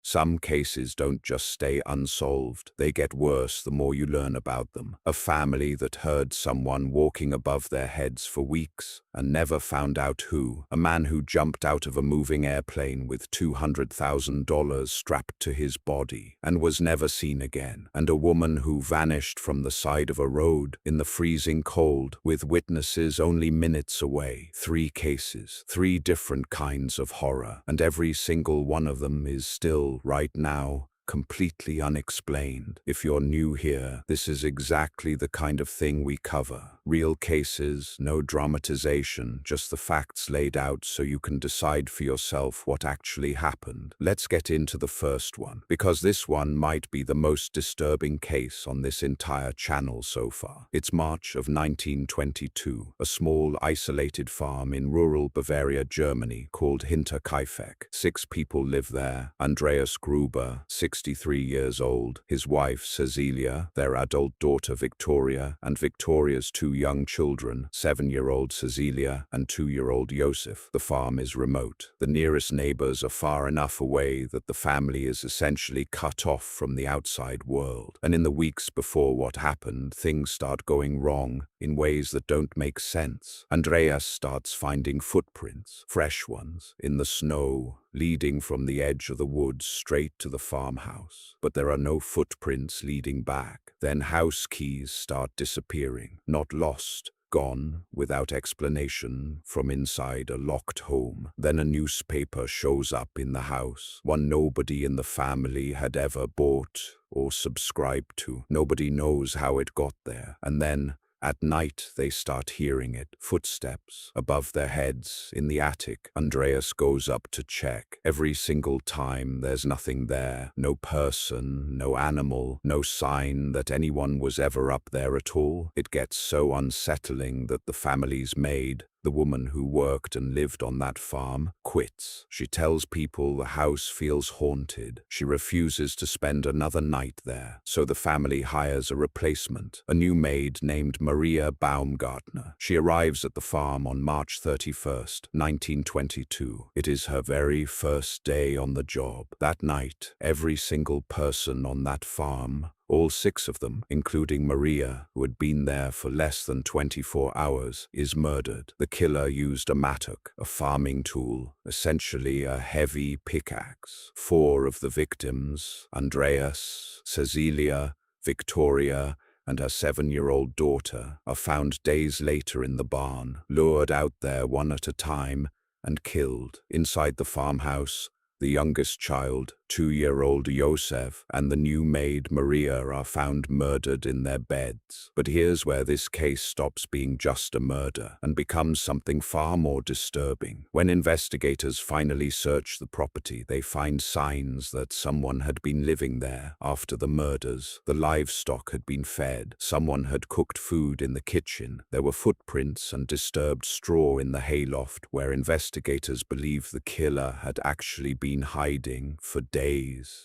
Some cases don't just stay unsolved, they get worse the more you learn about them. A family that heard someone walking above their heads for weeks and never found out who. A man who jumped out of a moving airplane with $200,000 strapped to his body and was never seen again. And a woman who vanished from the side of a road in the freezing cold with witnesses only minutes away. 3 cases, 3 different kinds of horror, and every single one of them is still, right now, completely unexplained. If you're new here, this is exactly the kind of thing we cover. Real cases, no dramatization, just the facts laid out so you can decide for yourself what actually happened. Let's get into the first one, because this one might be the most disturbing case on this entire channel so far. It's March of 1922, a small isolated farm in rural Bavaria, Germany called Hinterkaifeck. 6 people live there. Andreas Gruber, 63 years old, his wife Cecilia, their adult daughter Victoria, and Victoria's 2 young children, 7-year-old Cecilia and 2-year-old Joseph. The farm is remote. The nearest neighbors are far enough away that the family is essentially cut off from the outside world. And in the weeks before what happened, things start going wrong in ways that don't make sense. Andreas starts finding footprints, fresh ones, in the snow, leading from the edge of the woods straight to the farmhouse. But there are no footprints leading back. Then house keys start disappearing, not lost, gone without explanation from inside a locked home. Then a newspaper shows up in the house, one nobody in the family had ever bought or subscribed to. Nobody knows how it got there. And then, at night, they start hearing it. Footsteps above their heads in the attic. Andreas goes up to check. Every single time there's nothing there. No person, no animal, no sign that anyone was ever up there at all. It gets so unsettling that the family's maid, the woman who worked and lived on that farm, quits. She tells people the house feels haunted. She refuses to spend another night there, so the family hires a replacement, a new maid named Maria Baumgartner. She arrives at the farm on March 31st, 1922. It is her very first day on the job. That night, every single person on that farm, all 6 of them, including Maria, who had been there for less than 24 hours, is murdered. The killer used a mattock, a farming tool, essentially a heavy pickaxe. 4 of the victims, Andreas, Cecilia, Victoria, and her 7-year-old daughter, are found days later in the barn, lured out there one at a time and killed. Inside the farmhouse, the youngest child, 2-year-old Joseph, and the new maid Maria are found murdered in their beds. But here's where this case stops being just a murder and becomes something far more disturbing. When investigators finally search the property, they find signs that someone had been living there after the murders. The livestock had been fed. Someone had cooked food in the kitchen. There were footprints and disturbed straw in the hayloft where investigators believe the killer had actually been hiding for days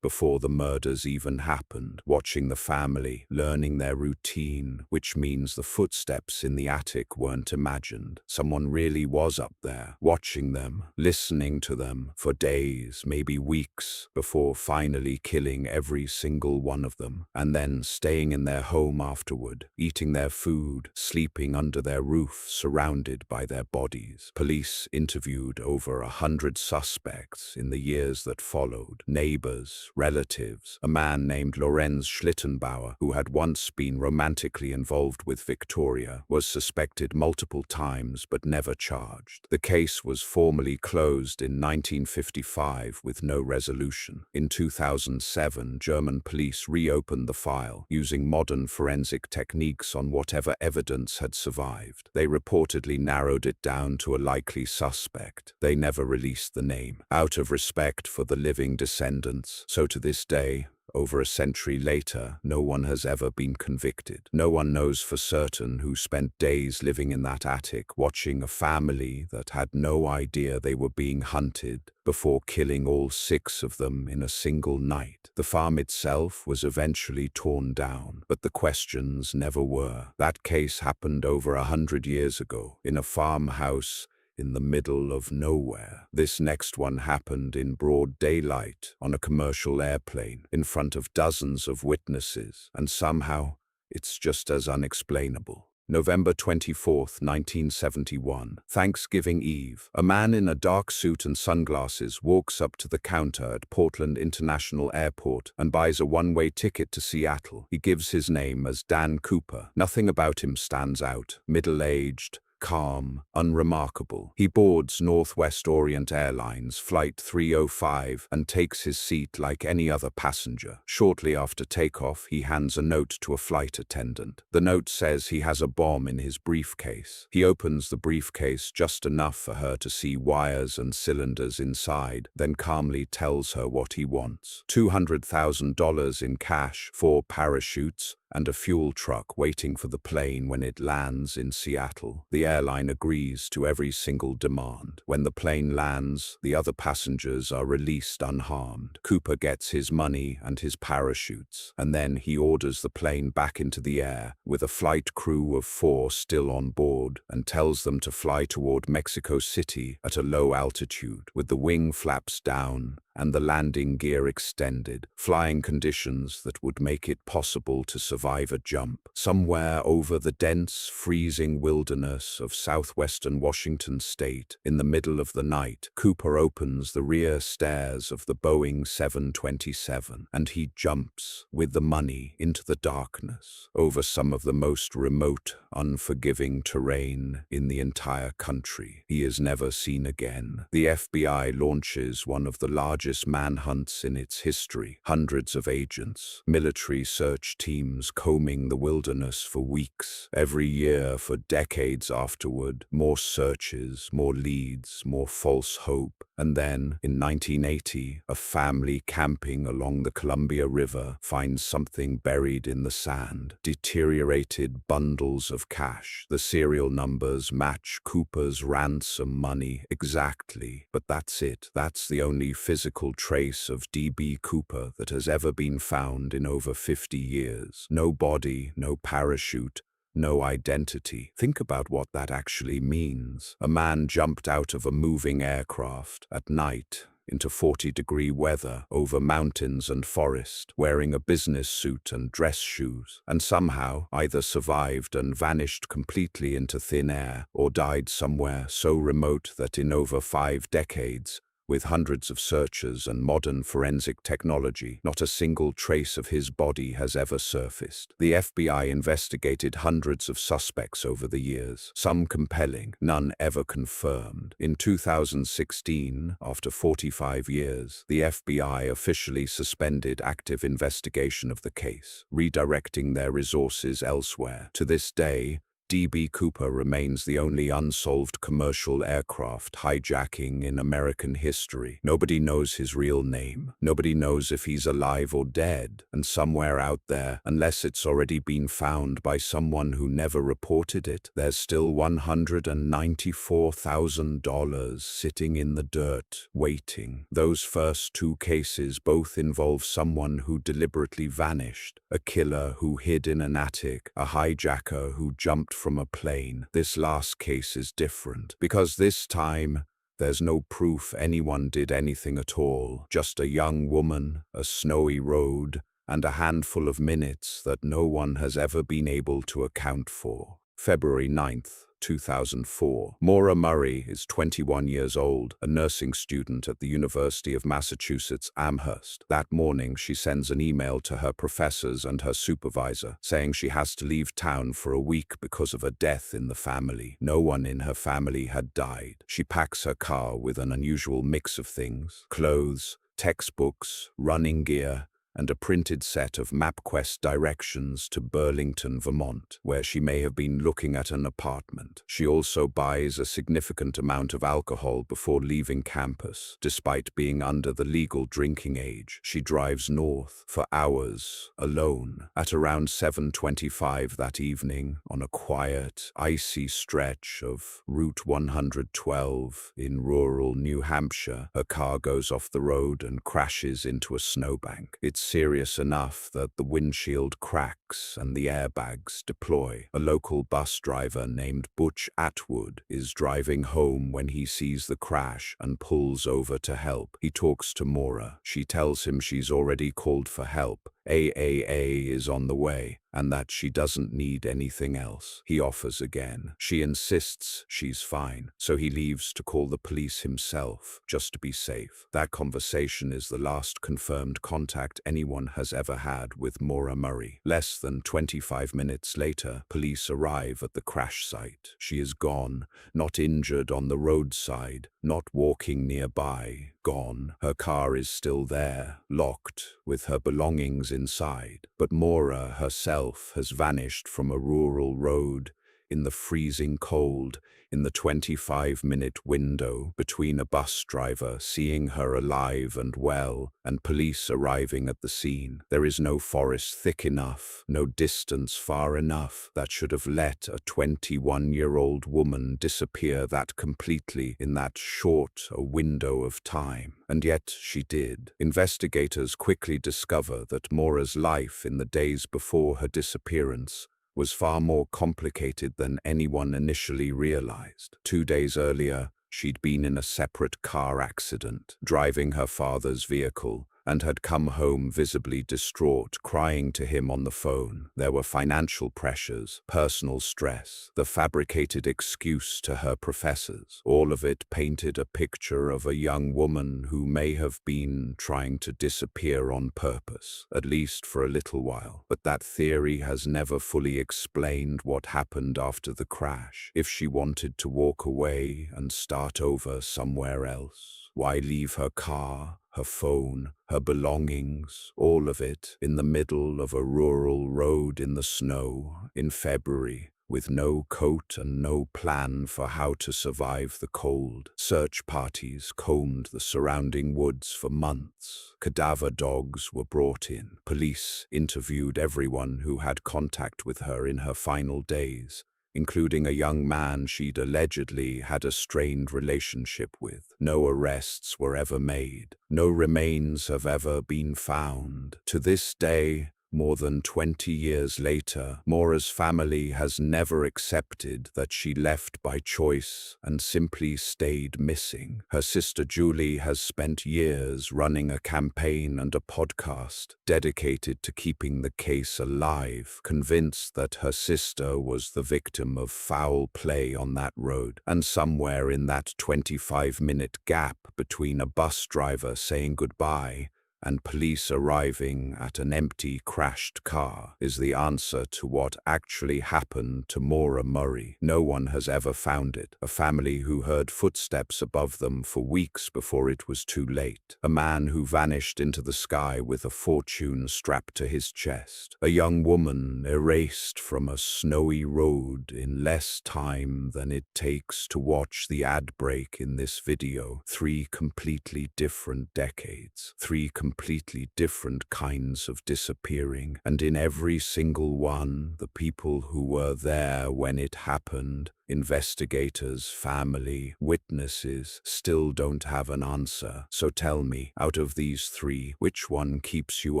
before the murders even happened, watching the family, learning their routine, which means the footsteps in the attic weren't imagined. Someone really was up there, watching them, listening to them for days, maybe weeks, before finally killing every single one of them, and then staying in their home afterward, eating their food, sleeping under their roof, surrounded by their bodies. Police interviewed over 100 suspects in the years that followed. Neighbors, relatives, a man named Lorenz Schlittenbauer, who had once been romantically involved with Victoria, was suspected multiple times but never charged. The case was formally closed in 1955 with no resolution. In 2007, German police reopened the file, using modern forensic techniques on whatever evidence had survived. They reportedly narrowed it down to a likely suspect. They never released the name, out of respect for the living descendants. So to this day, over a century later, no one has ever been convicted. No one knows for certain who spent days living in that attic, watching a family that had no idea they were being hunted, before killing all 6 of them in a single night. The farm itself was eventually torn down, but the questions never were. That case happened over 100 years ago, in a farmhouse in the middle of nowhere. This next one happened in broad daylight on a commercial airplane in front of dozens of witnesses, and somehow it's just as unexplainable. November 24th, 1971, Thanksgiving Eve. A man in a dark suit and sunglasses walks up to the counter at Portland International Airport and buys a one-way ticket to Seattle. He gives his name as Dan Cooper. Nothing about him stands out. Middle-aged, calm, unremarkable. He boards Northwest Orient Airlines Flight 305 and takes his seat like any other passenger. Shortly after takeoff, he hands a note to a flight attendant. The note says he has a bomb in his briefcase. He opens the briefcase just enough for her to see wires and cylinders inside, then calmly tells her what he wants. $200,000 in cash, 4 parachutes, and a fuel truck waiting for the plane when it lands in Seattle. The airline agrees to every single demand. When the plane lands, the other passengers are released unharmed. Cooper gets his money and his parachutes, and then he orders the plane back into the air with a flight crew of 4 still on board and tells them to fly toward Mexico City at a low altitude with the wing flaps down and the landing gear extended, flying conditions that would make it possible to survive a jump. Somewhere over the dense, freezing wilderness of southwestern Washington state, in the middle of the night, Cooper opens the rear stairs of the Boeing 727, and he jumps, with the money, into the darkness, over some of the most remote, unforgiving terrain in the entire country. He is never seen again. The FBI launches one of the largest manhunts in its history. Hundreds of agents, military search teams combing the wilderness for weeks. Every year for decades afterward, more searches, more leads, more false hope. And then, in 1980, a family camping along the Columbia River finds something buried in the sand. Deteriorated bundles of cash. The serial numbers match Cooper's ransom money exactly. But that's it. That's the only physical trace of D.B. Cooper that has ever been found in over 50 years. No body, no parachute, no identity. Think about what that actually means. A man jumped out of a moving aircraft at night into 40-degree weather over mountains and forest, wearing a business suit and dress shoes, and somehow either survived and vanished completely into thin air, or died somewhere so remote that in over 5 decades, with hundreds of searchers and modern forensic technology, not a single trace of his body has ever surfaced. The FBI investigated hundreds of suspects over the years, some compelling, none ever confirmed. In 2016, after 45 years, the FBI officially suspended active investigation of the case, redirecting their resources elsewhere. To this day, D.B. Cooper remains the only unsolved commercial aircraft hijacking in American history. Nobody knows his real name. Nobody knows if he's alive or dead. And somewhere out there, unless it's already been found by someone who never reported it, there's still $194,000 sitting in the dirt, waiting. Those first 2 cases both involve someone who deliberately vanished, a killer who hid in an attic, a hijacker who jumped from a plane. This last case is different, because this time, there's no proof anyone did anything at all. Just a young woman, a snowy road, and a handful of minutes that no one has ever been able to account for. February 9th, 2004. Maura Murray is 21 years old, a nursing student at the University of Massachusetts Amherst. That morning, she sends an email to her professors and her supervisor, saying she has to leave town for a week because of a death in the family. No one in her family had died. She packs her car with an unusual mix of things: clothes, textbooks, running gear, and a printed set of MapQuest directions to Burlington, Vermont, where she may have been looking at an apartment. She also buys a significant amount of alcohol before leaving campus. Despite being under the legal drinking age, she drives north for hours, alone. At around 7:25 that evening, on a quiet, icy stretch of Route 112 in rural New Hampshire, her car goes off the road and crashes into a snowbank. It's serious enough that the windshield cracks and the airbags deploy. A local bus driver named Butch Atwood is driving home when he sees the crash and pulls over to help. He talks to Maura. She tells him she's already called for help. AAA is on the way, and that she doesn't need anything else. He offers again. She insists she's fine, so he leaves to call the police himself, just to be safe. That conversation is the last confirmed contact anyone has ever had with Maura Murray. Less than 25 minutes later, police arrive at the crash site. She is gone, not injured on the roadside, not walking nearby. Gone. Her car is still there, locked, with her belongings inside. But Maura herself has vanished from a rural road, in the freezing cold, in the 25-minute window between a bus driver seeing her alive and well and police arriving at the scene. There is no forest thick enough, no distance far enough that should have let a 21-year-old woman disappear that completely in that short a window of time. And yet she did. Investigators quickly discover that Maura's life in the days before her disappearance was far more complicated than anyone initially realized. 2 days earlier, she'd been in a separate car accident, driving her father's vehicle, and had come home visibly distraught, crying to him on the phone. There were financial pressures, personal stress, the fabricated excuse to her professors. All of it painted a picture of a young woman who may have been trying to disappear on purpose, at least for a little while. But that theory has never fully explained what happened after the crash. If she wanted to walk away and start over somewhere else, why leave her car, her phone, her belongings, all of it, in the middle of a rural road in the snow in February, with no coat and no plan for how to survive the cold? Search parties combed the surrounding woods for months. Cadaver dogs were brought in. Police interviewed everyone who had contact with her in her final days, including a young man she'd allegedly had a strained relationship with. No arrests were ever made. No remains have ever been found. To this day, more than 20 years later, Maura's family has never accepted that she left by choice and simply stayed missing. Her sister Julie has spent years running a campaign and a podcast dedicated to keeping the case alive, convinced that her sister was the victim of foul play on that road. And somewhere in that 25-minute gap between a bus driver saying goodbye and police arriving at an empty, crashed car is the answer to what actually happened to Maura Murray. No one has ever found it. A family who heard footsteps above them for weeks before it was too late. A man who vanished into the sky with a fortune strapped to his chest. A young woman erased from a snowy road in less time than it takes to watch the ad break in this video. 3 completely different decades. 3 completely different kinds of disappearing, and in every single one, the people who were there when it happened, investigators, family, witnesses, still don't have an answer. So tell me, out of these 3, which one keeps you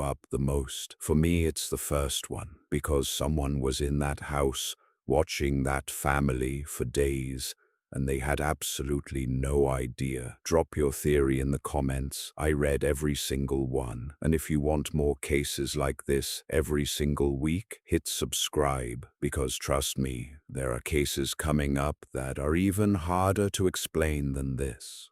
up the most? For me, it's the first one, because someone was in that house watching that family for days, and they had absolutely no idea. Drop your theory in the comments. I read every single one. And if you want more cases like this every single week, hit subscribe, because trust me, there are cases coming up that are even harder to explain than this.